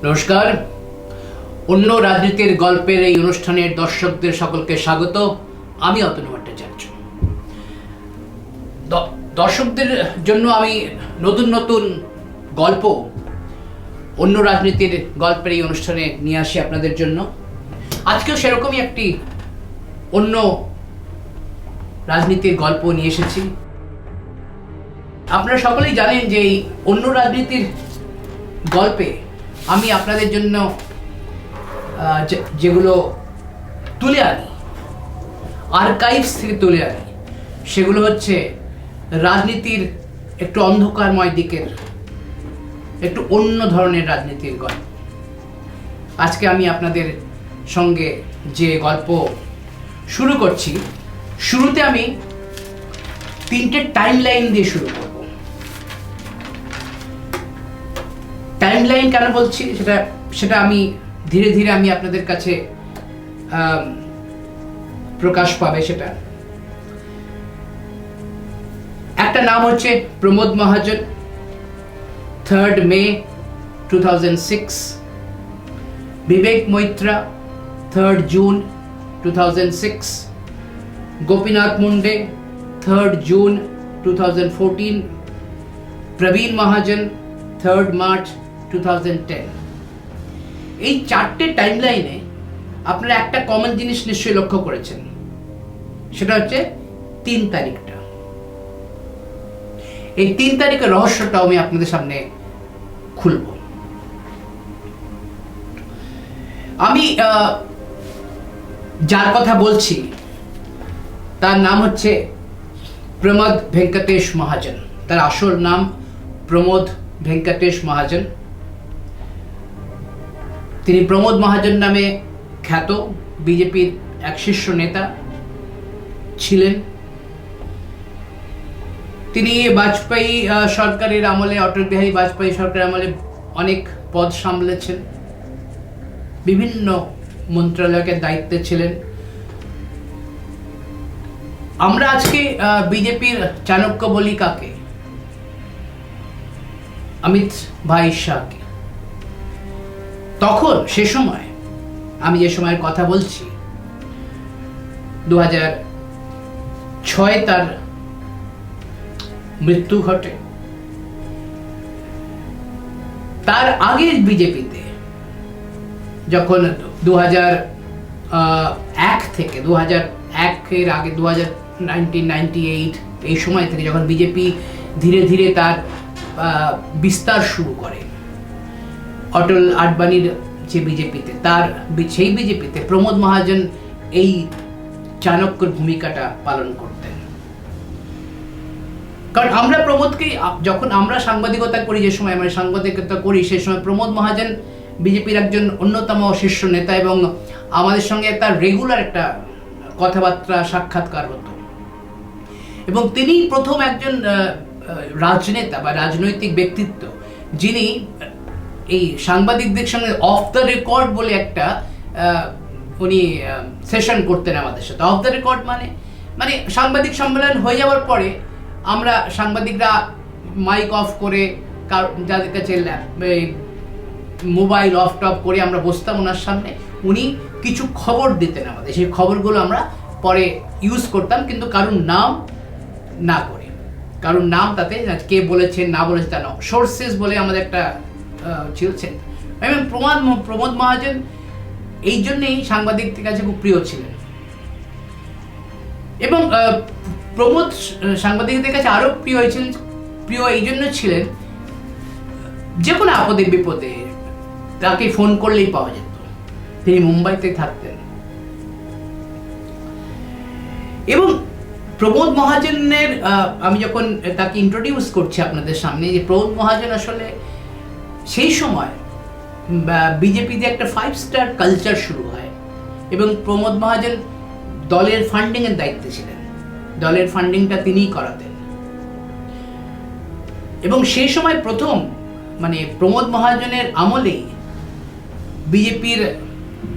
নমস্কার। অন্য রাজনীতির গল্পের এই অনুষ্ঠানের দর্শকদের সকলকে স্বাগত। আমি অতনু ভট্টাচার্য। দর্শকদের জন্য আমি নতুন নতুন গল্প অন্য রাজনীতির গল্পের এই অনুষ্ঠানে নিয়ে আসি আপনাদের জন্য। আজকেও সেরকমই একটি অন্য রাজনীতির গল্প নিয়ে এসেছি। আপনারা সকলেই জানেন যে এই অন্য রাজনীতির গল্পে আমি আপনাদের জন্য যেগুলো তুলে আনি, আর্কাইভস থেকে তুলে আনি, সেগুলো হচ্ছে রাজনীতির একটু অন্ধকারময় দিকের একটু অন্য ধরনের রাজনীতির গল্প। আজকে আমি আপনাদের সঙ্গে যে গল্প শুরু করছি, শুরুতে আমি 3টে টাইম লাইন দিয়ে শুরু করব। টাইম লাইন কেন বলছি সেটা আমি ধীরে ধীরে আমি আপনাদের কাছে প্রকাশ পাবে। সেটা একটা নাম হচ্ছে প্রমোদ মহাজন, 3rd May 2006। বিবেক মৈত্রা, 3rd June 2006। গোপীনাথ মুন্ডে, 3rd June 2014। প্রবীণ মহাজন, 3rd March 2010। এই 4টে টাইম লাইনে আপনারা একটা কমন জিনিস নিশ্চয়ই লক্ষ্য করেছেন, সেটা হচ্ছে 3 তারিখটা। এই 3 তারিখের রহস্যটাও আমি আপনাদের সামনে খুলব। আমি যার কথা বলছি তার নাম হচ্ছে প্রমোদ ভেঙ্কটেশ মহাজন। তার আসল নাম প্রমোদ ভেঙ্কটেশ মহাজন। তিনি প্রমোদ মহাজন নামে খ্যাত, বিজেপির এক শীর্ষ নেতা ছিলেন। তিনি বাজপেয়ী সরকারের আমলে, অটল বিহারী বাজপেয়ী সরকারের আমলে অনেক পদ সামলেছেন, বিভিন্ন মন্ত্রণালয়কে দায়িত্বে ছিলেন। আমরা আজকে বিজেপির চাণক্য বলি কাকে? অমিত ভাই শাহকে। তখন সে সময়, আমি যে সময়ের কথা বলছি, 2006 তার মৃত্যু ঘটে। তার আগে বিজেপিতে যখন 2001 থেকে 2001-এর আগে 1998 এই সময় থেকে যখন বিজেপি ধীরে ধীরে তার বিস্তার শুরু করে, অটল আডবাণীর যে বিজেপিতে, সেই বিজেপিতে প্রমোদ মহাজন এই চাণক্যর ভূমিকাটা পালন করতেন। কারণ আমরা প্রমোদকে, যখন আমরা সাংবাদিকতা করি, যে সময় আমরা সাংবাদিকতা করি, সেই সময় প্রমোদ মহাজন বিজেপির একজন অন্যতম শীর্ষ নেতা, এবং আমাদের সঙ্গে তার রেগুলার একটা কথাবার্তা, সাক্ষাৎকার হতো। এবং তিনি প্রথম একজন রাজনেতা বা রাজনৈতিক ব্যক্তিত্ব যিনি এই সাংবাদিকদের সঙ্গে অফ দ্য রেকর্ড বলে একটা উনি সেশন করতেন আমাদের সাথে। অফ দ্য রেকর্ড মানে সাংবাদিক সম্মেলন হয়ে যাওয়ার পরে আমরা সাংবাদিকরা মাইক অফ করে, যাদের কাছে মোবাইল অফ টপ করে আমরা বসতাম ওনার সামনে, উনি কিছু খবর দিতেন আমাদের। সেই খবরগুলো আমরা পরে ইউজ করতাম, কিন্তু কারুর নাম না করে, কারুর নাম তাতে কে বলেছেন না বলেছে তা না, সোর্সেস বলে আমাদের একটা ছিল। এবং প্রমোদ মহাজন এই জন্যেই সাংবাদিকদের কাছে খুব প্রিয় ছিলেন। এবং প্রমোদ সাংবাদিকদের কাছে আরো প্রিয় এই জন্য ছিলেন, যে কোনো আপদে বিপদে তাকে ফোন করলেই পাওয়া যেত। তিনি মুম্বাইতে থাকতেন। এবং প্রমোদ মহাজনের আমি যখন তাকে ইন্ট্রোডিউস করছি আপনাদের সামনে, যে প্রমোদ মহাজন আসলে সেই সময় বিজেপিতে একটা 5-স্টার কালচার শুরু হয়, এবং প্রমোদ মহাজন দলের ফান্ডিং এর দায়িত্বে ছিলেন। দলের ফান্ডিংটা তিনিই করাতেন। এবং সেই সময় প্রথম প্রমোদ মহাজনের আমলেই বিজেপির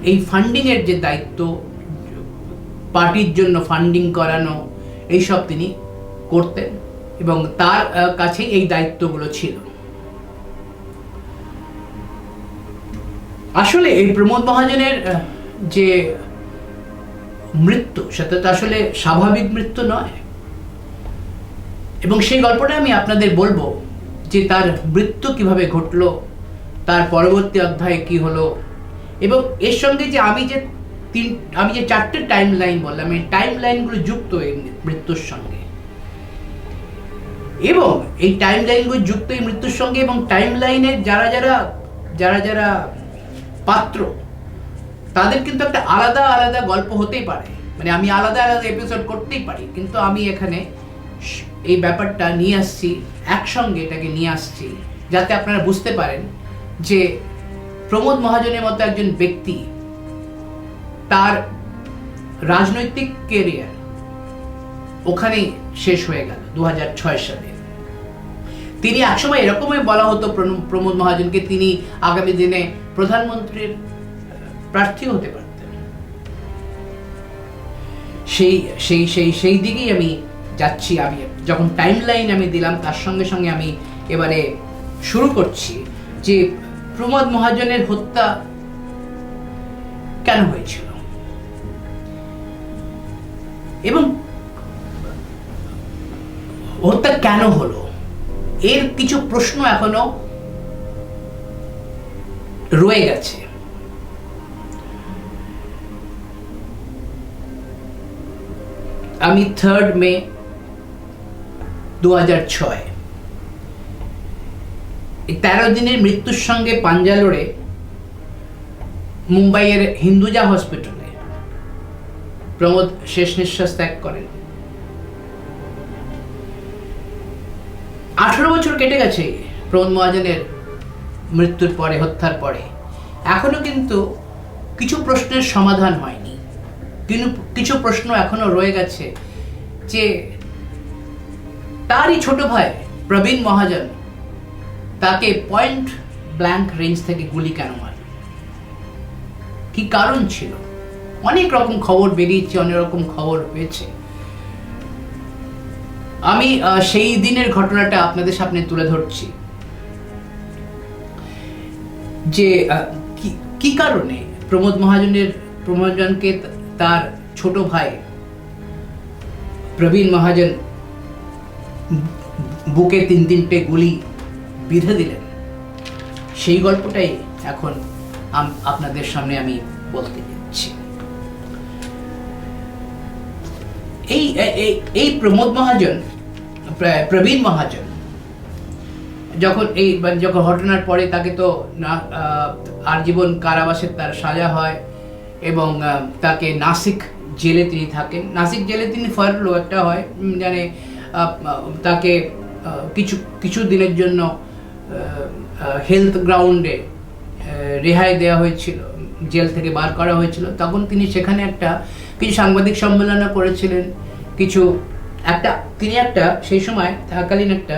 এই ফান্ডিং এর যে দায়িত্ব, পার্টির জন্য ফান্ডিং করানো, এইসব তিনি করতেন, এবং তার কাছে এই দায়িত্বগুলো ছিল। আসলে এই প্রমোদ মহাজনের যে মৃত্যু, সেটা তো আসলে স্বাভাবিক মৃত্যু নয়, এবং সেই গল্পটা আমি আপনাদের বলবো যে তার মৃত্যু কিভাবে ঘটলো, তার পরবর্তী অধ্যায়ে কি হলো, এবং এর সঙ্গে যে আমি যে চারটে টাইম লাইন বললাম, এই টাইম লাইনগুলো যুক্ত এই মৃত্যুর সঙ্গে, এবং এই টাইম লাইনগুলো যুক্ত এই মৃত্যুর সঙ্গে, এবং টাইম লাইনের যারা যারা পাত্র, তাদের কিন্তু একটা আলাদা আলাদা গল্প হতেই পারে, মানে আমি আলাদা আলাদা এপিসোড করতেই পারি, কিন্তু আমি এখানে এই ব্যাপারটা নিয়ে আসছি, একসঙ্গে এটাকে নিয়ে আসছি, যাতে আপনারা বুঝতে পারেন যে প্রমোদ মহাজনের মতো একজন ব্যক্তি, তার রাজনৈতিক কেরিয়ার ওখানেই শেষ হয়ে গেল 2006 সালে। তিনি একসময় এরকমই বলা হতো প্রমোদ মহাজনকে, তিনি আগামী দিনে প্রধানমন্ত্রীর প্রার্থী হতে পারতেন। সেই দিকেই আমি যাচ্ছি। আমি যখন টাইম লাইন আমি দিলাম, তার সঙ্গে সঙ্গে আমি এবারে শুরু করছি যে প্রমোদ মহাজনের হত্যা কেন হয়েছিল, এবং হত্যা কেন হলো, এর কিছু প্রশ্ন এখনো রয়ে গেছে। আমি 3 মে 2006 13 দিনের মৃত্যুর সঙ্গে পাঞ্জা লড়ে মুম্বাইয়ের হিন্দুজা হসপিটালে প্রমোদ শেষ নিঃশ্বাস ত্যাগ করেন। 18 বছর কেটে গেছে প্রমোদ মহাজনের মৃত্যুর পরে, হত্যার পরে। এখনো কিন্তু কিছু প্রশ্নের সমাধান হয়নি, কিন্তু কিছু প্রশ্ন এখনো রয়ে গেছে যে তারই ছোট ভাই প্রবীণ মহাজন তাকে পয়েন্ট ব্ল্যাঙ্ক রেঞ্জ থেকে গুলি কেন মারল, কি কারণ ছিল? অনেক রকম খবর বেরিয়েছে, অনেক রকম খবর হয়েছে। আমি সেই দিনের ঘটনাটা আপনাদের সামনে তুলে ধরছি, যে কি কারণে প্রমোদ মহাজনকে তার ছোট ভাই প্রবীণ মহাজন বুকে 3-3টে গুলি বিঁধে দিলেন, সেই গল্পটাই এখন আপনাদের সামনে আমি বলতে যাচ্ছি। এই প্রমোদ মহাজন, প্রবীণ মহাজন, যখন ঘটনার পরে তাকে তো আজীবন কারাবাসের তার সাজা হয়, এবং তাকে নাসিক জেলে তিনি থাকেন। নাসিক জেলে তিনি ফারলো একটা হয়, মানে তাকে কিছু দিনের জন্য হেলথ গ্রাউন্ডে রেহাই দেওয়া হয়েছিল, জেল থেকে বার করা হয়েছিল। তখন তিনি সেখানে কিছু সাংবাদিক সম্মেলনও করেছিলেন, তিনি সেই সময় থাকাকালীন একটা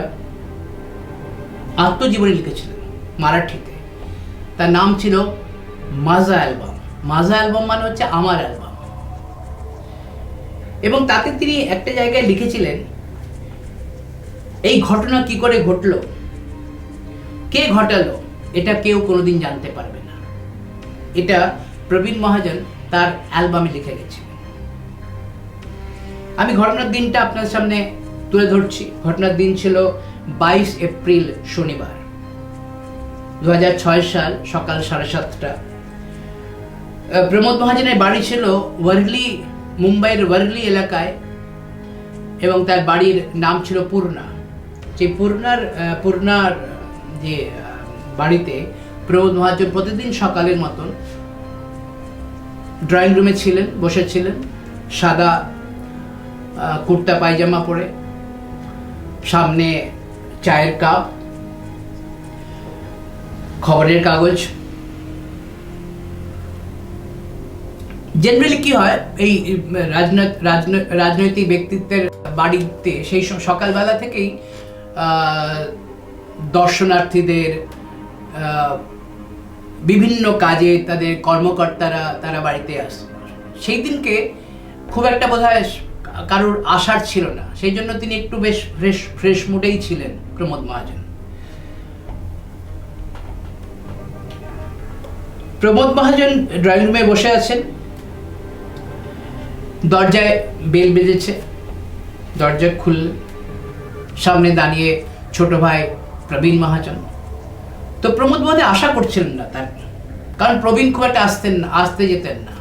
আত্মজীবনী লিখেছিলেন মারাঠিতে। তার নাম ছিল মাজা অ্যালবাম। মাজা অ্যালবাম মানে হচ্ছে আমার অ্যালবাম। এবং তাতে তিনি একটা জায়গায় লিখেছিলেন, এই ঘটনা কি করে ঘটলো, কে ঘটালো, এটা কেউ কোনোদিন জানতে পারবে না। এটা প্রবীণ মহাজন তার অ্যালবামে লিখে গেছিলেন। আমি ঘটনার দিনটা আপনার সামনে তুলে ধরছি। ঘটনার দিন ছিল 22 এপ্রিল, শনিবার, 2006 সাল, সকাল 7:30। প্রমোদ মহাজনের বাড়ি ছিল ওয়ার্লি, মুম্বাইয়ের ওয়ার্লি এলাকায়, এবং তার বাড়ির নাম ছিল পূর্ণা। যে পূর্ণার যে বাড়িতে প্রমোদ মহাজন প্রতিদিন সকালের মতন ড্রয়িং রুমে বসেছিলেন, সাদা কুর্তা পায়জামা পরে, সামনে চায়ের কাপ, খবরের কাগজ। জেনারেলি কি হয়, এই রাজনৈতিক ব্যক্তিত্বের বাড়িতে সেই সকালবেলা থেকেই দর্শনার্থীদের বিভিন্ন কাজে তাদের কর্মকর্তারা তারা বাড়িতে আসে। সেই দিনকে খুব একটা বোধহয় কারোর আশার ছিল না, সেই জন্য তিনি একটু বেশ ফ্রেশ মুডেই ছিলেন প্রমোদ মহাজন। প্রমোদ মহাজন ড্রয়িং রুমে বসে আছেন, দরজায় বেল বেজেছে, দরজা খুললেন, সামনে দাঁড়িয়ে ছোট ভাই প্রবীণ মহাজন। তো প্রমোদ মহাজন আশা করছিলেন না তার, কারণ প্রবীণ খুব একটা আসতে যেতেন না।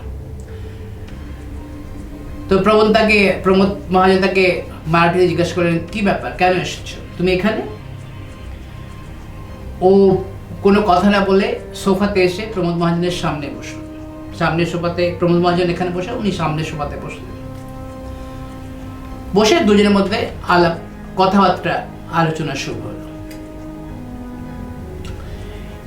তো প্রমোদ মহাজন তাকে মারাঠিতে জিজ্ঞাসা করলেন, কি ব্যাপার, কেন এসেছো তুমি এখানে? ও কোনো কথা না বলে সোফাতে এসে প্রমোদ মহাজনের সামনে বসল। সামনের সোফাতে প্রমোদ মহাজন এখানে বসে, উনি সামনের সোফাতে বসলেন। বসে দুজনের মধ্যে কথাবার্তা আলোচনা শুরু হলো।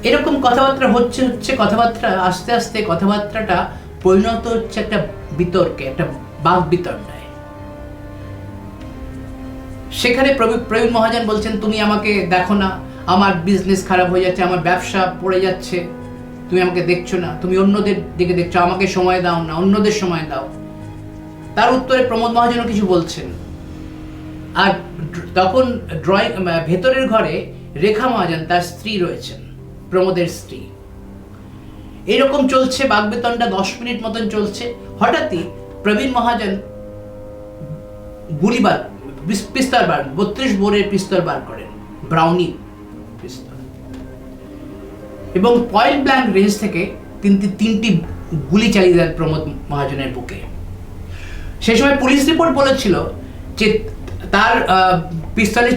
এরকম কথাবার্তা হচ্ছে কথাবার্তা আস্তে আস্তে কথাবার্তাটা পরিণত হচ্ছে একটা বিতর্কে, একটা বাক বিতণ্ডায়। সেখানে প্রবীণ মহাজন বলছেন, তুমি আমাকে দেখো না, আমার বিজনেস খারাপ হয়ে যাচ্ছে, আমার ব্যবসা পড়ে যাচ্ছে, তুমি আমাকে দেখছো না, তুমি অন্যদের দিকে দেখছো, আমাকে সময় দাও না, অন্যদের সময় দাও। তার উত্তরে প্রমোদ মহাজনও কিছু বলছেন। আর তখন ভেতরের ঘরে রেখা মহাজন, তার স্ত্রী রয়েছেন, প্রমোদের স্ত্রী। এইরকম চলছে বাগবিতণ্ডা, 10 মিনিট মতন চলছে। হঠাৎই প্রবীণ মহাজন পিস্তল বার 32 বোরের পিস্তল বার করেন, ব্রাউনি পিস্তল, এবং পয়েন্ট ব্ল্যাঙ্ক রেঞ্জ থেকে তিনটি গুলি চালিয়ে দেন প্রমোদ মহাজনের বুকে। সেই সময় পুলিশ রিপোর্ট বলেছিল যে তার পিস্তলে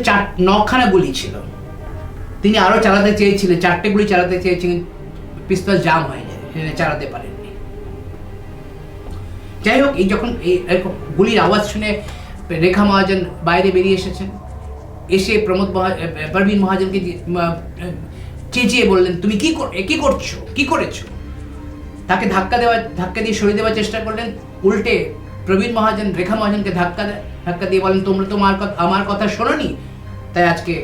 9খানা গুলি ছিল। তিনি আরো চালাতে চেয়েছিলেন, 4টে গুলি চালাতে চেয়েছিলেন, পিস্তল জাম হয়ে যায়, চালাতে পারেননি। যাই হোক, এই যখন এই গুলির আওয়াজ শুনে রেখা মহাজন বাইরে বেরিয়ে এসেছেন। এসে প্রবীণ মহাজনকে চেঁচিয়ে বললেন, তুমি কি করেছো? তাকে ধাক্কা দিয়ে সরিয়ে দেওয়ার চেষ্টা করলেন। উল্টে প্রবীণ মহাজন রেখা মহাজনকে ধাক্কা দিয়ে বলেন, তোমরা তো আমার কথা শোনোনি, তাই আজকে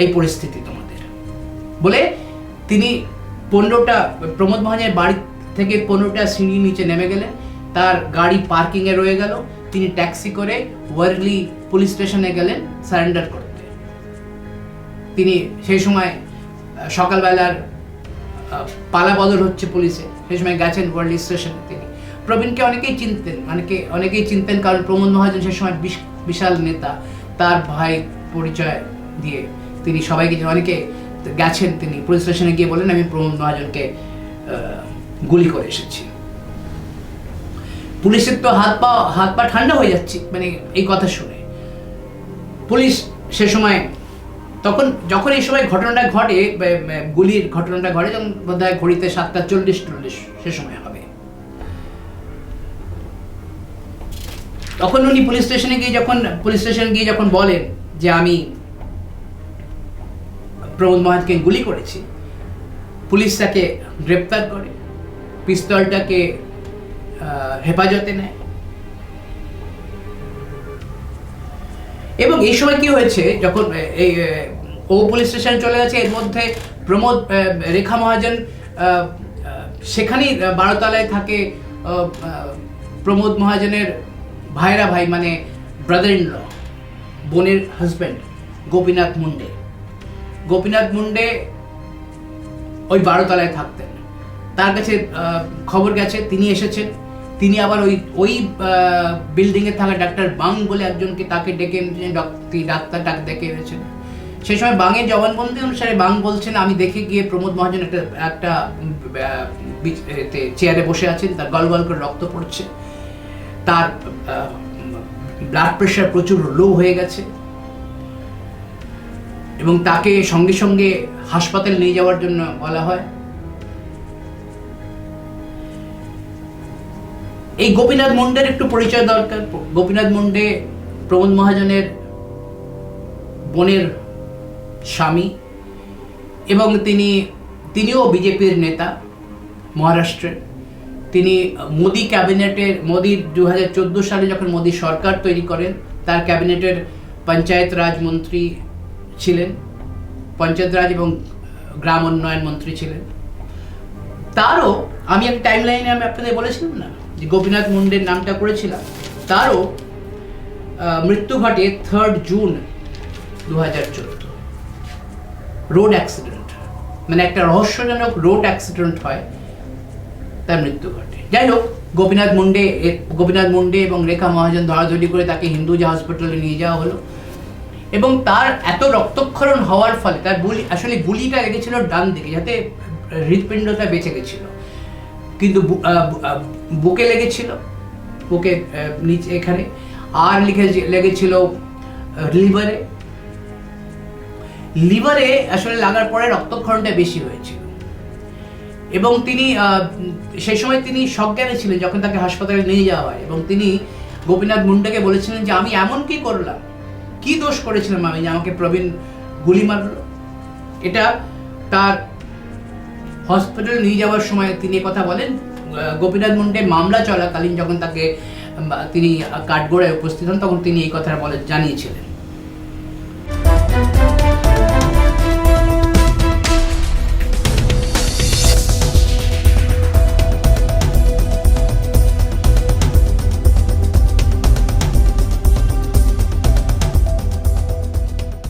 এই পরিস্থিতি তোমাদের। বলে তিনি প্রমোদ মহাজনের বাড়ি থেকে 15টা সিঁড়ি নিচে নেমে গেলেন। তার গাড়ি পার্কিংয়ে রয়ে গেল। তিনি ট্যাক্সি করে ওয়ারলি পুলিশ স্টেশনে গেলেন সারেন্ডার করতে। তিনি সেই সময় সকালবেলার পালা বদল হচ্ছে পুলিশে, সেই সময় গেছেন ওয়ারলি স্টেশনে। তিনি প্রবীণকে অনেকেই চিনতেন, কারণ প্রমোদ মহাজন সেই সময় বিশাল নেতা। তার ভাই পরিচয় দিয়ে তিনি সবাইকে, অনেকে গেছেন। তিনি পুলিশ স্টেশনে গিয়ে বলেন, আমি প্রমোদ মহাজনকে গুলি করে এসেছি। পুলিশের তো হাত পা ঠান্ডা হয়ে যাচ্ছে এই কথা শুনে। পুলিশ সে সময় যখন এই সময় ঘটনাটা ঘটে, গুলির ঘটনাটা ঘটে, যখন বোধহয় ঘড়িতে 7:40 সে সময় হবে। তখন উনি পুলিশ স্টেশনে গিয়ে যখন বলেন যে আমি প্রমোদ মহাজনকে গুলি করেছি, পুলিশ তাকে গ্রেপ্তার করে, পিস্তলটাকে হেফাজতে নেয়। এবং এই সময় কি হয়েছে, যখন ও পুলিশ স্টেশন চলে গেছে, এর মধ্যে রেখা মহাজন সেখানেই 12 তলায় থাকে। প্রমোদ মহাজনের ভাই মানে ব্রাদার ইন ল, বোনের হাজব্যান্ড গোপীনাথ মুন্ডে ওই 12 তলায় থাকতেন। তার কাছে খবর গেছে, তিনি এসেছেন। তিনি আবার ওই বিল্ডিং এ থাকা ডাক্তার বাং বলে একজনকে, তাকে ডেকে এনেছেন, ডাক্তার ডেকে এনেছেন। সেই সময় বাংয়ের জবানবন্দি অনুসারে বাং বলছেন, আমি দেখে গিয়ে প্রমোদ মহাজন একটা চেয়ারে বসে আছেন, তার গলগল করে রক্ত পড়ছে, তার ব্লাড প্রেশার প্রচুর লো হয়ে গেছে, এবং তাকে সঙ্গে সঙ্গে হাসপাতালে নিয়ে যাওয়ার জন্য বলা হয়। এই গোপীনাথ মুন্ডের একটু পরিচয় দরকার। গোপীনাথ মুন্ডে প্রমোদ মহাজনের বোনের স্বামী, এবং তিনিও বিজেপির নেতা মহারাষ্ট্রের। তিনি মোদির 2014 সালে যখন মোদি সরকার তৈরি করেন, তার ক্যাবিনেটের পঞ্চায়েত রাজ মন্ত্রী ছিলেন, পঞ্চায়েত রাজ এবং গ্রাম উন্নয়ন মন্ত্রী ছিলেন। তারও আমি এক টাইম লাইনে আপনাদের বলেছিলাম না যে গোপীনাথ মুন্ডের নামটা করেছিলাম, তারও মৃত্যু ঘটে 3 জুন 2014। রোড অ্যাক্সিডেন্ট, একটা রহস্যজনক রোড অ্যাক্সিডেন্ট হয় তার মৃত্যু ঘটে। যাই হোক, গোপীনাথ মুন্ডে এবং রেখা মহাজন ধরাধরি করে তাকে হিন্দুজা হসপিটালে নিয়ে যাওয়া হলো, এবং তার এত রক্তক্ষরণ হওয়ার ফলে তার আসলে গুলিটা লেগেছিল ডান দিকে, যাতে হৃৎপিণ্ডটা বেঁচে গেছিল, কিন্তু বুকে লেগেছিল, বুকে নিচে এখানে, আর লেগেছিল লিভারে আসলে লাগার পরে রক্তক্ষরণটা বেশি হয়েছিল। এবং তিনি সেই সময় তিনি সজ্ঞানে ছিলেন যখন তাকে হাসপাতালে নিয়ে যাওয়া হয়, এবং তিনি গোপীনাথ মুন্ডেকে বলেছিলেন যে আমি এমন কি করলাম, কি দোষ করেছিলাম আমি যে আমাকে প্রবীণ গুলি মারলো। এটা তার হসপিটালে নিয়ে যাওয়ার সময় তিনি কথা বলেন। গোপীনাথ মুন্ডে মামলা চলাকালীন যখন তিনি কাঠগোড়ায় উপস্থিত হন, তখন তিনি এই কথা জানিয়েছিলেন।